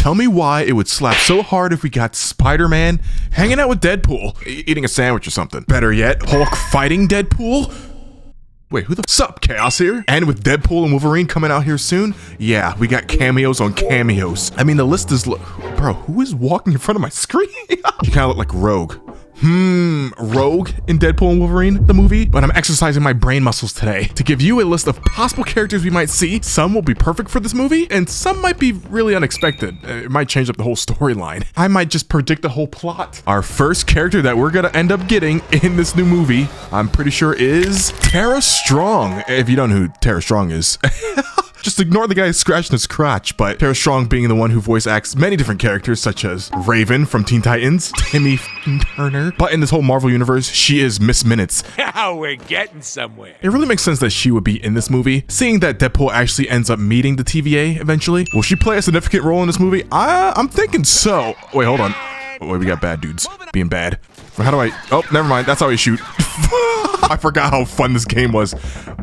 Tell me why it would slap so hard if we got Spider-Man hanging out with Deadpool, eating a sandwich or something. Better yet, Hulk fighting Deadpool? Wait, who the sup? Chaos here? And with Deadpool and Wolverine coming out here soon? Yeah, we got cameos on cameos. I mean, the list is... Bro, who is walking in front of my screen? You kind of look like Rogue. Rogue in Deadpool and Wolverine, the movie, but I'm exercising my brain muscles today to give you a list of possible characters we might see. Some will be perfect for this movie, and some might be really unexpected. It might change up the whole storyline. I might just predict the whole plot. Our first character that we're gonna end up getting in this new movie, I'm pretty sure is Tara Strong. If you don't know who Tara Strong is. Just ignore the guy scratching his crotch, but Tara Strong being the one who voice acts many different characters, such as Raven from Teen Titans, Timmy Turner. But in this whole Marvel universe, she is Miss Minutes. Now we're getting somewhere. It really makes sense that she would be in this movie, seeing that Deadpool actually ends up meeting the TVA eventually. Will she play a significant role in this movie? I'm thinking so. Wait, hold on. Wait, we got bad dudes being bad. How do I... Oh, never mind. That's how I shoot. I forgot how fun this game was.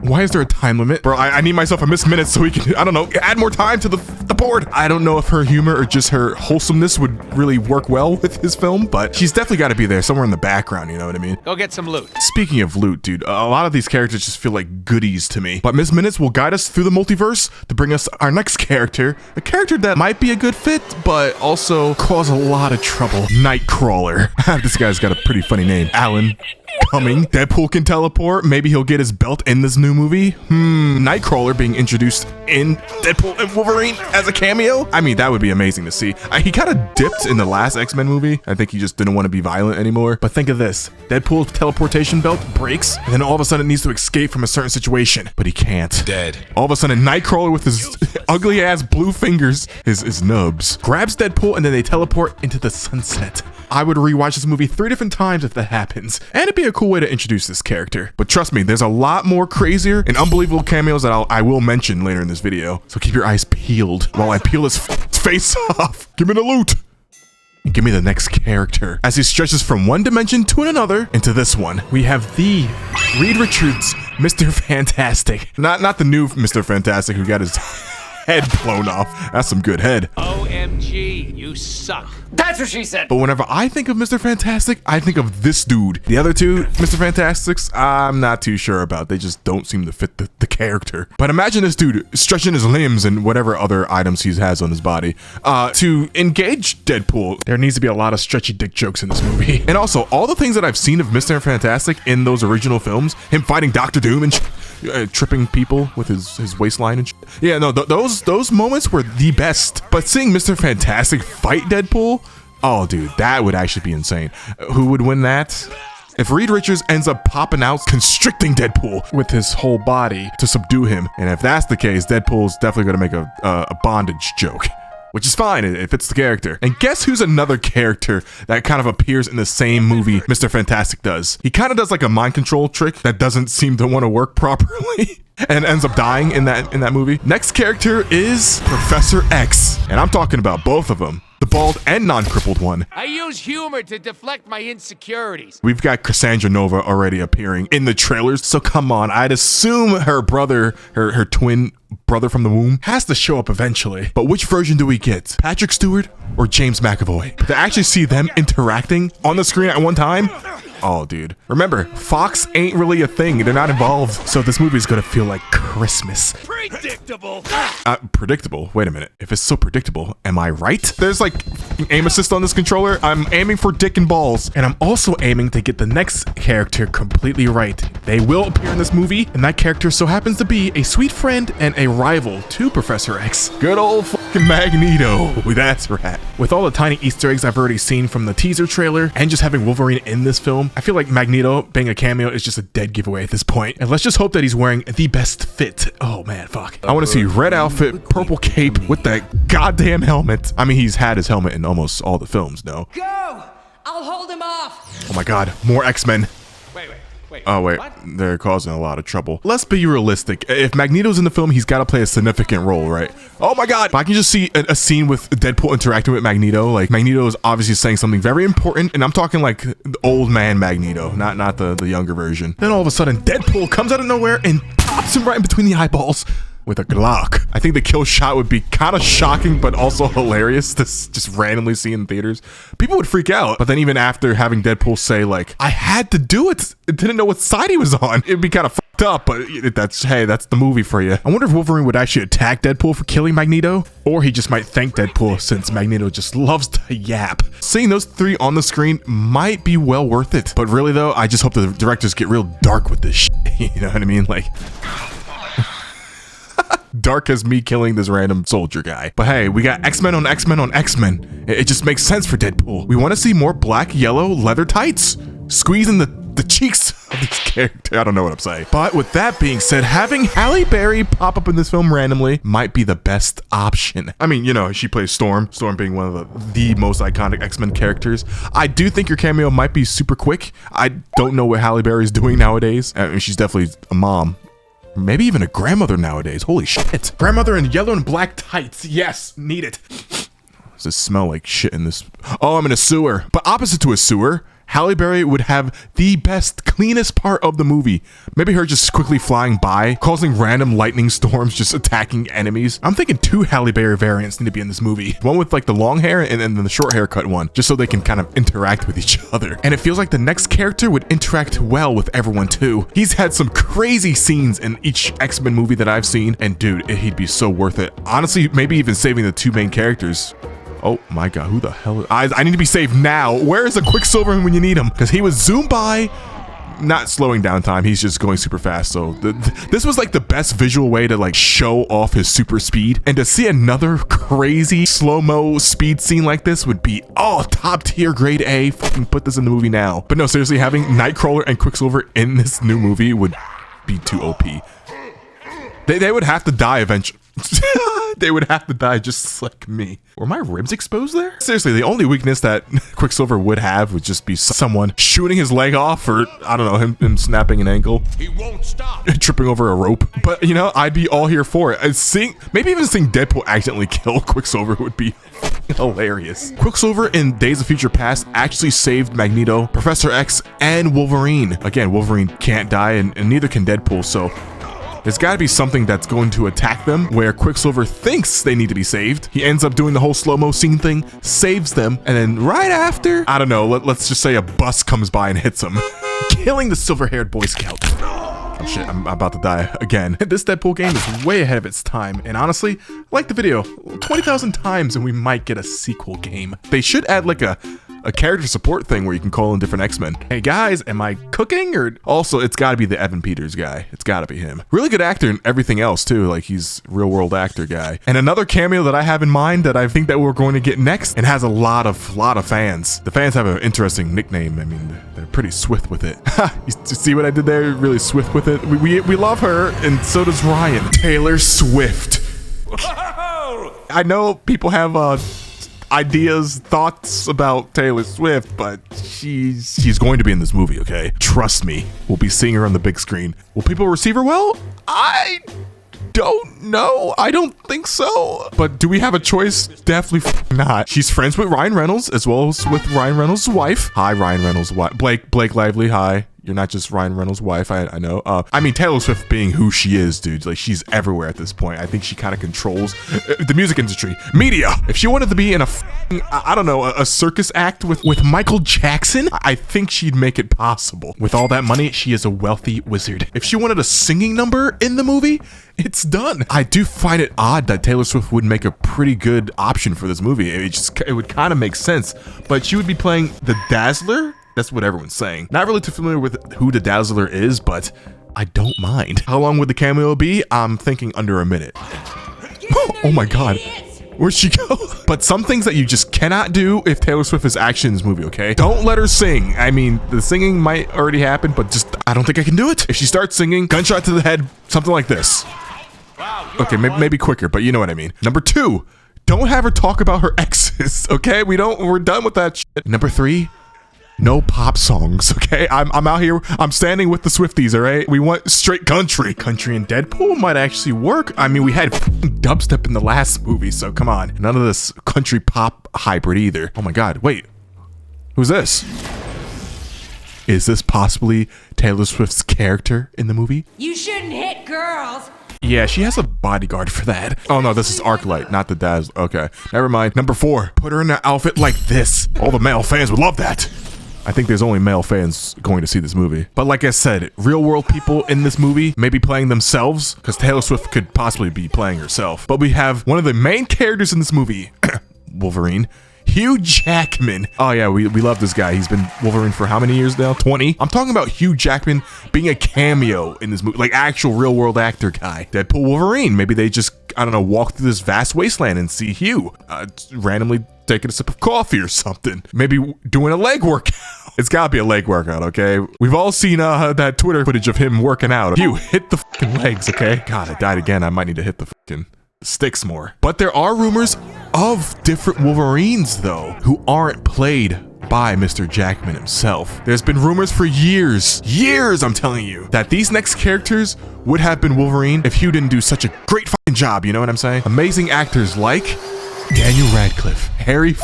Why is there a time limit? Bro, I need myself a Miss Minutes so we can, I don't know, add more time to the board. I don't know if her humor or just her wholesomeness would really work well with his film, but she's definitely got to be there somewhere in the background, you know what I mean? Go get some loot. Speaking of loot, dude, a lot of these characters just feel like goodies to me. But Miss Minutes will guide us through the multiverse to bring us our next character. A character that might be a good fit, but also cause a lot of trouble. Nightcrawler. This guy's got a pretty funny name. Alan. Coming. Deadpool can teleport. Maybe he'll get his belt in this new movie. Nightcrawler being introduced in Deadpool and Wolverine as a cameo. I mean, that would be amazing to see. He kind of dipped in the last X-Men movie. I think he just didn't want to be violent anymore. But think of this. Deadpool's teleportation belt breaks, and then all of a sudden needs to escape from a certain situation. But he can't. Dead. All of a sudden, Nightcrawler with his ugly ass blue fingers, his nubs, grabs Deadpool, and then they teleport into the sunset. I would rewatch this movie 3 different times if that happens. And it'd be a cool way to introduce this character. But trust me, there's a lot more crazier and unbelievable cameos that I will mention later in this video. So keep your eyes peeled while I peel his face off. Give me the loot. And give me the next character. As he stretches from one dimension to another into this one, we have the Reed Richards, Mr. Fantastic. Not the new Mr. Fantastic who got his head blown off. That's some good head. OMG, you suck. That's what she said. But whenever I think of Mr. Fantastic, I think of this dude. The other two Mr. Fantastics, I'm not too sure about. They just don't seem to fit the character. But imagine this dude stretching his limbs and whatever other items he has on his body to engage Deadpool. There needs to be a lot of stretchy dick jokes in this movie. And also, all the things that I've seen of Mr. Fantastic in those original films, him fighting Dr. Doom and tripping people with his waistline and shit. Yeah, no, those moments were the best. But seeing Mr. Fantastic fight Deadpool, oh, dude, that would actually be insane. Who would win that? If Reed Richards ends up popping out, constricting Deadpool with his whole body to subdue him, and if that's the case, Deadpool's definitely gonna make a bondage joke. Which is fine, it fits the character. And guess who's another character that kind of appears in the same movie Mr. Fantastic does? He kind of does like a mind control trick that doesn't seem to want to work properly and ends up dying in that movie. Next character is Professor X. And I'm talking about both of them. The bald and non-crippled one. I use humor to deflect my insecurities. We've got Cassandra Nova already appearing in the trailers, so come on. I'd assume her brother, her twin brother from the womb, has to show up eventually. But which version do we get? Patrick Stewart or James McAvoy? To actually see them interacting on the screen at one time? Oh, dude. Remember, Fox ain't really a thing. They're not involved. So this movie is gonna feel like Christmas. Predictable. Predictable? Wait a minute. If it's so predictable, am I right? There's like aim assist on this controller. I'm aiming for dick and balls. And I'm also aiming to get the next character completely right. They will appear in this movie, and that character so happens to be a sweet friend and a rival to Professor X. Good old fucking Magneto. That's right. With all the tiny Easter eggs I've already seen from the teaser trailer, and just having Wolverine in this film, I feel like Magneto being a cameo is just a dead giveaway at this point. And let's just hope that he's wearing the best fit. Oh man, fuck. I want to see red outfit, purple cape with that goddamn helmet. I mean, he's had his helmet in almost all the films, no? Go! I'll hold him off. Oh my god, more X-Men. Wait. Oh wait, What? they're causing a lot of trouble. Let's be realistic. If Magneto's in the film, he's got to play a significant role, right? Oh my god! If I can just see a scene with Deadpool interacting with Magneto, like Magneto is obviously saying something very important, and I'm talking like the old man Magneto, not the younger version. Then all of a sudden, Deadpool comes out of nowhere and pops him right in between the eyeballs with a Glock. I think the kill shot would be kind of shocking, but also hilarious to just randomly see in theaters. People would freak out. But then even after having Deadpool say like, I had to do it, didn't know what side he was on, it'd be kind of fucked up, but that's the movie for you. I wonder if Wolverine would actually attack Deadpool for killing Magneto, or he just might thank Deadpool since Magneto just loves to yap. Seeing those three on the screen might be well worth it. But really though, I just hope the directors get real dark with this shit. You know what I mean? Like, dark as me killing this random soldier guy. But hey, we got X-Men on X-Men on X-Men. It just makes sense for Deadpool. We want to see more black, yellow leather tights squeezing the cheeks of this character. I don't know what I'm saying. But with that being said, having Halle Berry pop up in this film randomly might be the best option. I mean, you know, she plays Storm being one of the most iconic X-Men characters. I do think your cameo might be super quick. I don't know what Halle Berry's doing nowadays. I mean, she's definitely a mom. Maybe even a grandmother nowadays. Holy shit. Grandmother in yellow and black tights. Yes, need it. Does it smell like shit in this? Oh, I'm in a sewer. But opposite to a sewer, Halle Berry would have the best, cleanest part of the movie. Maybe her just quickly flying by, causing random lightning storms, just attacking enemies. I'm thinking 2 Halle Berry variants need to be in this movie. One with like the long hair and then the short haircut one, just so they can kind of interact with each other. And it feels like the next character would interact well with everyone too. He's had some crazy scenes in each X-Men movie that I've seen, and dude, he'd be so worth it. Honestly, maybe even saving the 2 main characters. Oh my god, who the hell? I need to be saved now. Where is the Quicksilver when you need him? Because he was zoomed by, not slowing down time. He's just going super fast. So this was like the best visual way to like show off his super speed. And to see another crazy slow-mo speed scene like this would be, oh, top tier, grade A. Fucking put this in the movie now. But no, seriously, having Nightcrawler and Quicksilver in this new movie would be too OP. They would have to die eventually. They would have to die just like me. Were my ribs exposed there? Seriously, the only weakness that Quicksilver would have would just be someone shooting his leg off, or I don't know, him snapping an ankle. He won't stop. Tripping over a rope. But you know, I'd be all here for it. Maybe even seeing Deadpool accidentally kill Quicksilver would be hilarious. Quicksilver in Days of Future Past actually saved Magneto, Professor X, and Wolverine. Again, Wolverine can't die, and neither can Deadpool, so there's got to be something that's going to attack them where Quicksilver thinks they need to be saved. He ends up doing the whole slow-mo scene thing, saves them, and then right after, I don't know, let's just say a bus comes by and hits him, killing the silver-haired Boy Scout. Oh shit, I'm about to die again. This Deadpool game is way ahead of its time, and honestly, like the video 20,000 times and we might get a sequel game. They should add like a character support thing where you can call in different X-Men. Hey guys, am I cooking? Or also, it's got to be the Evan Peters guy. It's got to be him. Really good actor in everything else too. Like he's real world actor guy. And another cameo that I have in mind that I think that we're going to get next and has a lot of fans. The fans have an interesting nickname. I mean, they're pretty swift with it. You see what I did there? Really swift with it. We love her, and so does Ryan. Taylor Swift. I know people have ideas, thoughts about Taylor Swift, but she's going to be in this movie, okay? Trust me, we'll be seeing her on the big screen. Will people receive her well? I don't know. I don't think so. But do we have a choice? Definitely not. She's friends with Ryan Reynolds as well as with Ryan Reynolds' wife. Hi, Ryan Reynolds' wife. Blake Lively, hi. You're not just Ryan Reynolds' wife, I know. I mean, Taylor Swift being who she is, dude, like she's everywhere at this point. I think she kind of controls the music industry, media. If she wanted to be in I don't know, a circus act with Michael Jackson, I think she'd make it possible. With all that money, she is a wealthy wizard. If she wanted a singing number in the movie, it's done. I do find it odd that Taylor Swift would make a pretty good option for this movie. It would kind of make sense, but she would be playing the Dazzler. That's what everyone's saying. Not really too familiar with who the Dazzler is, but I don't mind. How long would the cameo be? I'm thinking under a minute. Oh my god. Where'd she go? But some things that you just cannot do if Taylor Swift is actually in this movie, okay? Don't let her sing. I mean, the singing might already happen, but just, I don't think I can do it. If she starts singing, gunshot to the head, something like this. Okay, maybe quicker, but you know what I mean. Number 2, don't have her talk about her exes, okay? We're done with that shit. Number 3, no pop songs, okay? I'm out here, I'm standing with the Swifties, all right? We want straight country. Country and Deadpool might actually work. I mean, we had dubstep in the last movie, so come on. None of this country pop hybrid either. Oh my god, wait. Who's this? Is this possibly Taylor Swift's character in the movie? You shouldn't hit girls. Yeah, she has a bodyguard for that. Oh no, this is Arclight, not the Dazzler. Okay, never mind. Number 4, put her in an outfit like this. All the male fans would love that. I think there's only male fans going to see this movie. But like I said, real world people in this movie may be playing themselves, because Taylor Swift could possibly be playing herself. But we have one of the main characters in this movie, Wolverine, Hugh Jackman. Oh yeah, we love this guy. He's been Wolverine for how many years now? 20? I'm talking about Hugh Jackman being a cameo in this movie, like actual real world actor guy. Deadpool Wolverine. Maybe they just, I don't know, walk through this vast wasteland and see Hugh randomly taking a sip of coffee or something. Maybe doing a leg workout. It's gotta be a leg workout, okay? We've all seen that Twitter footage of him working out. Hugh, hit the fucking legs, okay? God, I died again. I might need to hit the fucking sticks more. But there are rumors of different Wolverines, though, who aren't played by Mr. Jackman himself. There's been rumors for years, I'm telling you, that these next characters would have been Wolverine if Hugh didn't do such a great fucking job, you know what I'm saying? Amazing actors like Daniel Radcliffe, Harry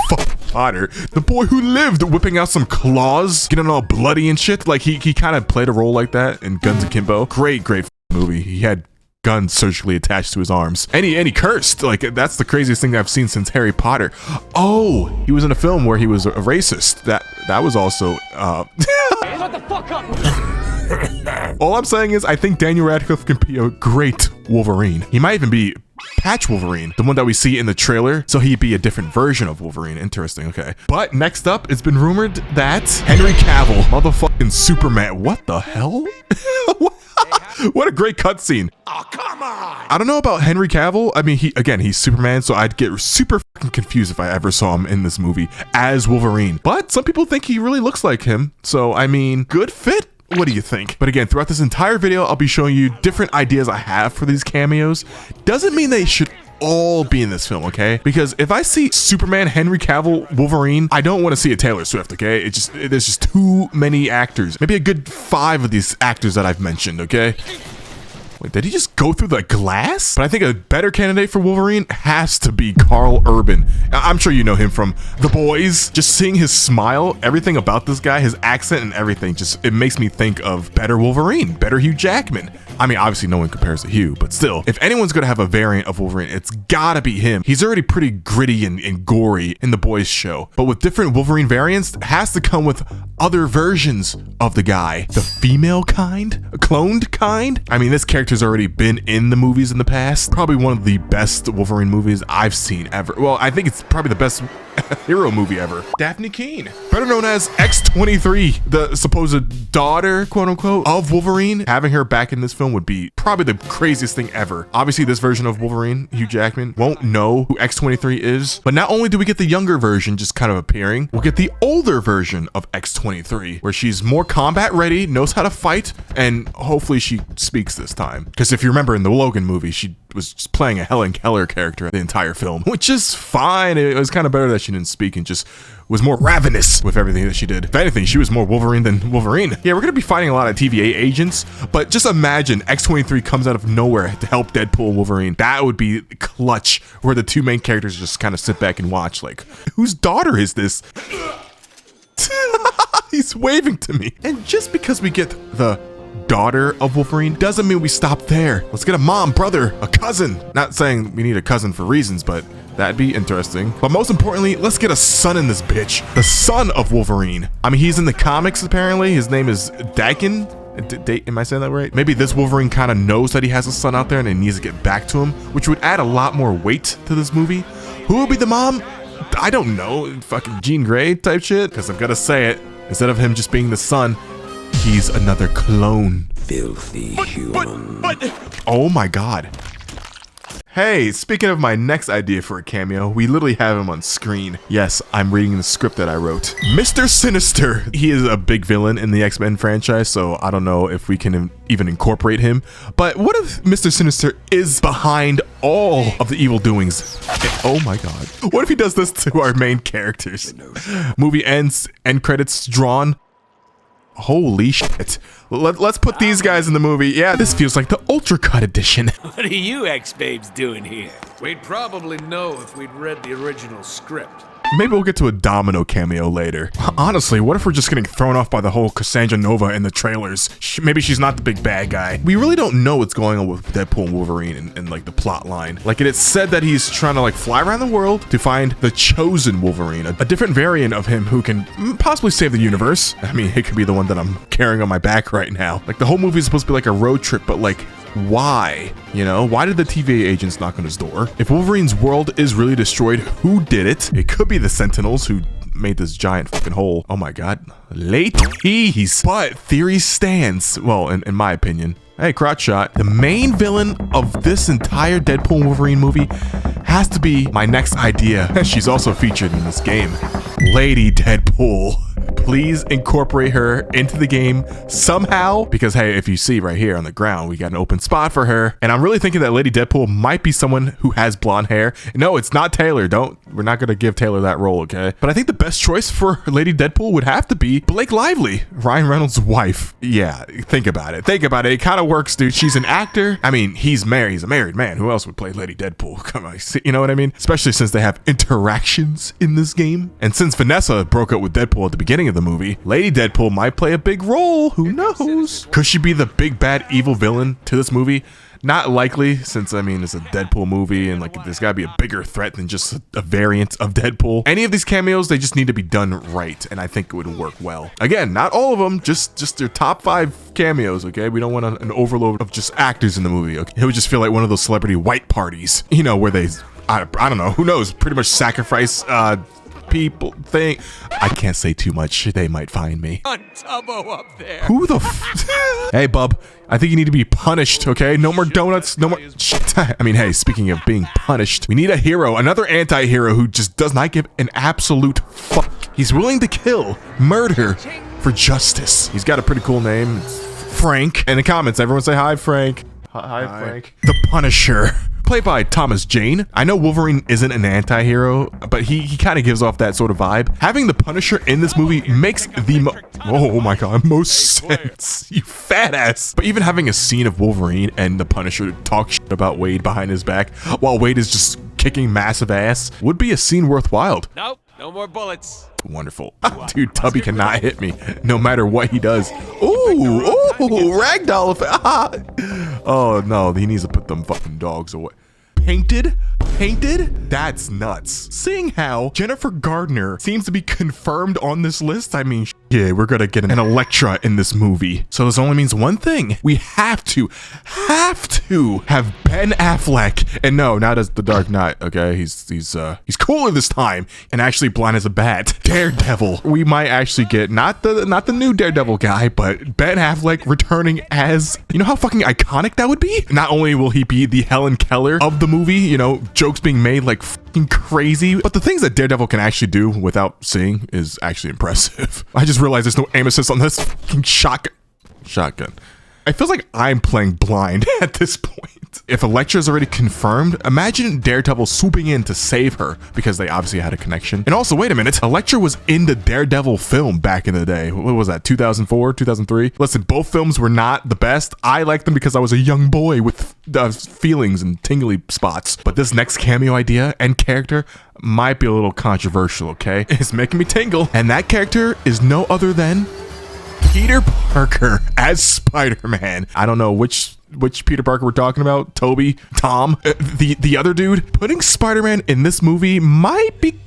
Potter, the boy who lived, whipping out some claws, getting all bloody and shit. Like he kind of played a role like that in Guns Akimbo. Great movie. He had guns surgically attached to his arms, and he cursed. Like that's the craziest thing I've seen since Harry Potter. Oh, he was in a film where he was a racist. That was also Shut the fuck up! all I'm saying is I think Daniel Radcliffe can be a great Wolverine. He might even be Patch Wolverine, the one that we see in the trailer, so he'd be a different version of Wolverine. Interesting, okay. But next up, it's been rumored that Henry Cavill, motherfucking Superman. What the hell? What a great cutscene. Oh, come on! I don't know about Henry Cavill. I mean, he's Superman, so I'd get super fucking confused if I ever saw him in this movie as Wolverine. But some people think he really looks like him, so I mean, good fit. What do you think? But again, throughout this entire video, I'll be showing you different ideas I have for these cameos. Doesn't mean they should all be in this film, okay? Because if I see Superman, Henry Cavill, Wolverine, I don't want to see a Taylor Swift, okay? There's just too many actors. Maybe a good 5 of these actors that I've mentioned, okay? Wait, did he just go through the glass? But I think a better candidate for Wolverine has to be Carl Urban. I'm sure you know him from The Boys. Just seeing his smile, everything about this guy, his accent and everything, it makes me think of better Wolverine, better Hugh Jackman. I mean, obviously no one compares to Hugh, but still, if anyone's gonna have a variant of Wolverine, it's gotta be him. He's already pretty gritty and gory in The Boys show, but with different Wolverine variants, it has to come with other versions of the guy. The female kind? Cloned kind? I mean, this character's already been in the movies in the past. Probably one of the best Wolverine movies I've seen ever. Well, I think it's probably the best hero movie ever. Daphne Keane, better known as X-23, the supposed daughter, quote unquote, of Wolverine. Having her back in this film would be probably the craziest thing ever. Obviously, this version of Wolverine, Hugh Jackman, won't know who X-23 is, but not only do we get the younger version just kind of appearing, we'll get the older version of X-23, where she's more combat ready, knows how to fight, and hopefully she speaks this time. Because if you remember in the Logan movie, she was just playing a Helen Keller character the entire film, which is fine. It was kind of better that she didn't speak and just was more ravenous with everything that she did. If anything, she was more Wolverine than Wolverine. Yeah, we're gonna be fighting a lot of TVA agents, but just imagine X-23 comes out of nowhere to help Deadpool and Wolverine. That would be clutch, where the two main characters just kind of sit back and watch, like, whose daughter is this? He's waving to me. And just because we get the daughter of Wolverine doesn't mean we stop there. Let's get a mom, brother, a cousin. Not saying we need a cousin for reasons, but that'd be interesting. But most importantly, let's get a son in this bitch. The son of Wolverine. I mean, he's in the comics apparently. His name is Dakin. Am I saying that right? Maybe this Wolverine kind of knows that he has a son out there and he needs to get back to him, which would add a lot more weight to this movie. Who will be the mom? I don't know. Fucking Jean Grey type shit. Because I'm gonna say it. Instead of him just being the son, he's another clone. Filthy human. Oh my god. Hey, speaking of my next idea for a cameo, we literally have him on screen. Yes, I'm reading the script that I wrote. Mr. Sinister. He is a big villain in the X-Men franchise, so I don't know if we can even incorporate him. But what if Mr. Sinister is behind all of the evil doings? Oh my god. What if he does this to our main characters? Movie ends, end credits drawn. Holy shit. Let's put these guys in the movie. Yeah, this feels like the Ultra Cut edition. What are you ex-babes doing here? We'd probably know if we'd read the original script. Maybe we'll get to a Domino cameo later. Honestly, what if we're just getting thrown off by the whole Cassandra Nova in the trailers? Maybe she's not the big bad guy. We really don't know what's going on with Deadpool and Wolverine and like the plot line. Like it's said that he's trying to like fly around the world to find the chosen Wolverine, a different variant of him who can possibly save the universe. I mean, it could be the one that I'm carrying on my back right now. Like the whole movie is supposed to be like a road trip, but like, why? You know, why did the TVA agents knock on his door? If Wolverine's world is really destroyed, who did it? It could be the Sentinels who made this giant fucking hole. Oh my god. Ladies. But theory stands, well, in my opinion. Hey, crotch shot. The main villain of this entire Deadpool and Wolverine movie has to be my next idea. She's also featured in this game. Lady Deadpool. Please incorporate her into the game somehow, because hey, if you see right here on the ground, we got an open spot for her, and I'm really thinking that Lady Deadpool might be someone who has blonde hair. No, it's not Taylor. We're not gonna give Taylor that role, okay? But I think the best choice for Lady Deadpool would have to be Blake Lively, Ryan Reynolds' wife. Yeah, think about it. It kind of works, dude. She's an actor. I mean, he's married. He's a married man. Who else would play Lady Deadpool? Come on, you know what I mean? Especially since they have interactions in this game, and since Vanessa broke up with Deadpool at the beginning of the movie, Lady Deadpool might play a big role. Who knows? Could she be the big bad evil villain to this movie? Not likely, since I mean it's a Deadpool movie and like there's gotta be a bigger threat than just a variant of Deadpool. Any of these cameos, they just need to be done right, and I think it would work well. Again, not all of them, just their top 5 cameos, okay? We don't want an overload of just actors in the movie, okay? It would just feel like one of those celebrity white parties, you know, where they, I don't know, who knows, pretty much sacrifice people think. I can't say too much. They might find me. Tubbo up there. Who the Hey, bub. I think you need to be punished, okay? No more donuts, no more shit. I mean, hey, speaking of being punished, we need a hero, another anti-hero who just does not give an absolute fuck. He's willing to kill, murder for justice. He's got a pretty cool name. It's Frank. In the comments, everyone say hi, Frank. Hi, Frank. The Punisher. Played by Thomas Jane. I know Wolverine isn't an anti-hero, but he kind of gives off that sort of vibe. Having the Punisher in this movie makes the oh my god, most sense. You fat ass. But even having a scene of Wolverine and the Punisher talk shit about Wade behind his back while Wade is just kicking massive ass would be a scene worthwhile. Nope, no more bullets. Wonderful. Dude, Tubby cannot hit me no matter what he does. Ooh, ragdoll effect. Oh no, he needs to put them fucking dogs away. Painted? That's nuts. Seeing how Jennifer Gardner seems to be confirmed on this list, I mean, yeah, we're gonna get an Elektra in this movie. So this only means one thing. We have to have Ben Affleck. And no, not as the Dark Knight, okay? He's cooler this time and actually blind as a bat. Daredevil. We might actually get not the new Daredevil guy, but Ben Affleck returning as, you know how fucking iconic that would be? Not only will he be the Helen Keller of the movie, you know, jokes being made like fucking crazy, but the things that Daredevil can actually do without seeing is actually impressive. I just realized there's no aim assist on this fucking shotgun. It feels like I'm playing blind at this point. If Elektra is already confirmed, imagine Daredevil swooping in to save her, because they obviously had a connection. And also, wait a minute, Elektra was in the Daredevil film back in the day. What was that, 2004, 2003? Listen, both films were not the best. I liked them because I was a young boy with feelings and tingly spots. But this next cameo idea and character might be a little controversial, okay? It's making me tingle. And that character is no other than Peter Parker as Spider-Man. I don't know which Peter Parker we're talking about. Toby, Tom, the other dude. Putting Spider-Man in this movie might be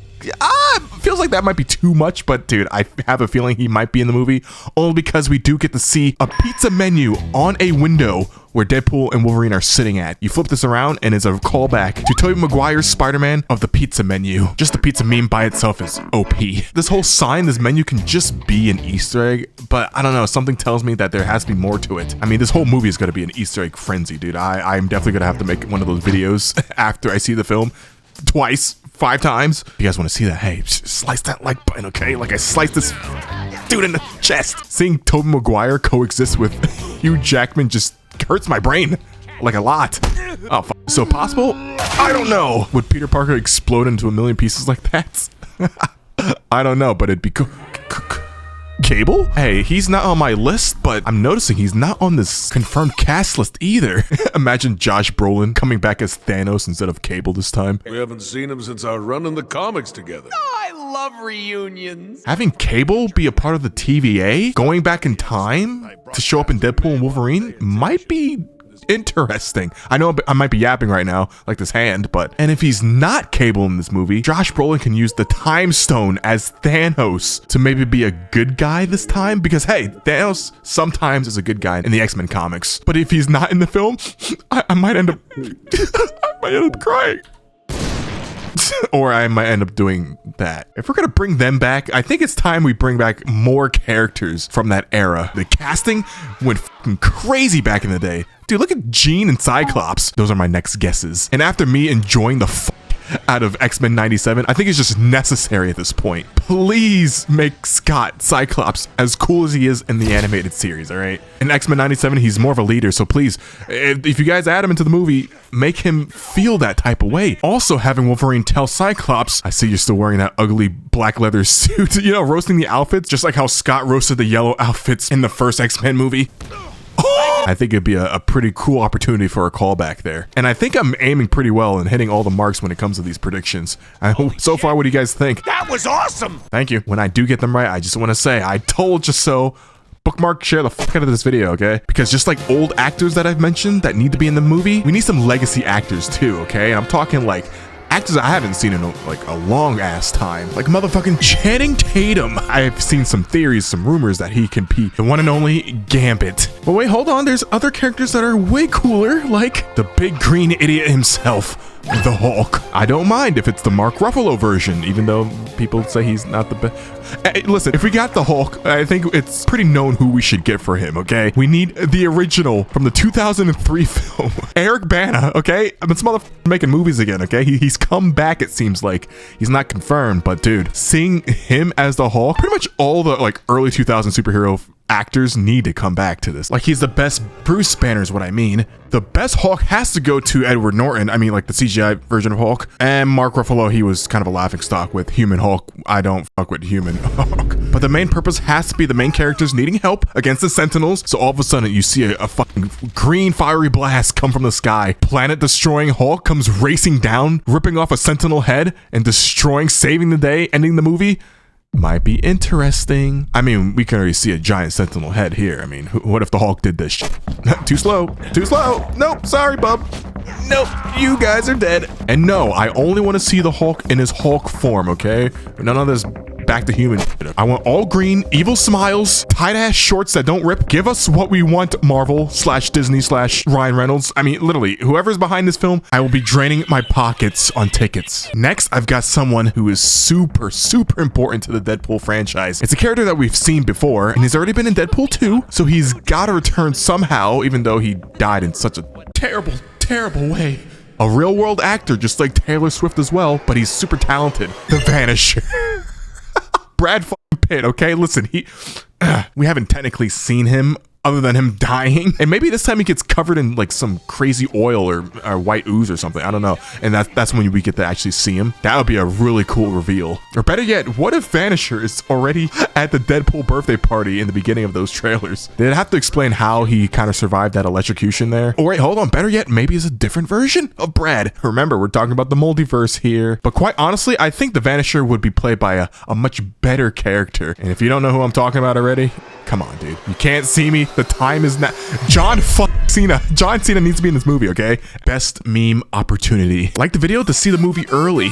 feels like that might be too much, but dude, I have a feeling he might be in the movie only because we do get to see a pizza menu on a window where Deadpool and Wolverine are sitting at. You flip this around and it's a callback to Tobey Maguire's Spider-Man of the pizza menu. Just the pizza meme by itself is OP. This whole sign, this menu can just be an Easter egg, but I don't know, something tells me that there has to be more to it. I mean, this whole movie is going to be an Easter egg frenzy, dude. I'm definitely going to have to make one of those videos after I see the film twice, 5 times. If you guys want to see that, hey, slice that like button, okay? Like I sliced this dude in the chest. Seeing Tobey Maguire coexist with Hugh Jackman just hurts my brain like a lot. Oh, so possible? I don't know. Would Peter Parker explode into a million pieces like that? I don't know, but it'd be cool. Cable? Hey, he's not on my list, but I'm noticing he's not on this confirmed cast list either. Imagine Josh Brolin coming back as Thanos instead of Cable this time. We haven't seen him since our run in the comics together. I love reunions. Having Cable be a part of the TVA, going back in time to show up in Deadpool and Wolverine might be interesting. I know I might be yapping right now, like this hand, and if he's not Cable in this movie, Josh Brolin can use the Time Stone as Thanos to maybe be a good guy this time, because hey, Thanos sometimes is a good guy in the X-Men comics, but if he's not in the film, I might end up crying. Or I might end up doing that. If we're gonna bring them back, I think it's time we bring back more characters from that era. The casting went fucking crazy back in the day. Dude, look at Jean and Cyclops. Those are my next guesses. And after me enjoying the fuck out of X-Men 97, I think it's just necessary at this point. Please make Scott Cyclops as cool as he is in the animated series, all right? In X-Men 97, he's more of a leader, so please, if you guys add him into the movie, make him feel that type of way. Also, having Wolverine tell Cyclops, I see you're still wearing that ugly black leather suit, you know, roasting the outfits, just like how Scott roasted the yellow outfits in the first X-Men movie. I think it'd be a pretty cool opportunity for a callback there. And I think I'm aiming pretty well and hitting all the marks when it comes to these predictions. So far, what do you guys think? That was awesome. Thank you. When I do get them right, I just want to say, I told you so. Bookmark, share the fuck out of this video, okay? Because just like old actors that I've mentioned that need to be in the movie, we need some legacy actors too, okay? And I'm talking like actors I haven't seen in like a long ass time, like motherfucking Channing Tatum. I've seen some theories, some rumors that he can be the one and only Gambit. But wait, hold on, there's other characters that are way cooler, like the big green idiot himself, the Hulk. I don't mind if it's the Mark Ruffalo version, even though people say he's not the best. Hey, listen, if we got the Hulk, I think it's pretty known who we should get for him, okay? We need the original from the 2003 film, Eric Bana, okay? This motherfucker making movies again, okay? He's come back, it seems like. He's not confirmed, but dude, seeing him as the Hulk, pretty much all the like early 2000 superhero actors need to come back to this. Like, he's the best Bruce Banner is what I mean. The best Hulk has to go to Edward Norton. I mean, like the CGI version of Hulk. And Mark Ruffalo, he was kind of a laughingstock with human Hulk. I don't fuck with human Hulk. But the main purpose has to be the main characters needing help against the Sentinels. So all of a sudden you see a fucking green fiery blast come from the sky. Planet destroying Hulk comes racing down, ripping off a Sentinel head and destroying, saving the day, ending the movie. Might be interesting. I mean, we can already see a giant Sentinel head here. I mean, what if the Hulk did this shit? Too slow. Too slow. Nope. Sorry, bub. Nope. You guys are dead. And no, I only want to see the Hulk in his Hulk form, okay? None of this back to human. I want all green, evil smiles, tight ass shorts that don't rip. Give us what we want, Marvel / Disney / Ryan Reynolds. I mean, literally, whoever's behind this film, I will be draining my pockets on tickets. Next, I've got someone who is super, super important to the Deadpool franchise. It's a character that we've seen before, and he's already been in Deadpool 2, so he's got to return somehow, even though he died in such a terrible, terrible way. A real world actor, just like Taylor Swift as well, but he's super talented. The Vanisher. Brad Pitt, okay? Listen, we haven't technically seen him other than him dying. And maybe this time he gets covered in like some crazy oil or white ooze or something. I don't know. And that's when we get to actually see him. That would be a really cool reveal. Or better yet, what if Vanisher is already at the Deadpool birthday party in the beginning of those trailers? They'd have to explain how he kind of survived that electrocution there. Or wait, hold on. Better yet, maybe it's a different version of Brad. Remember, we're talking about the multiverse here. But quite honestly, I think the Vanisher would be played by a much better character. And if you don't know who I'm talking about already, come on, dude. You can't see me. The time is now. John Cena. John Cena needs to be in this movie, okay? Best meme opportunity. Like the video to see the movie early.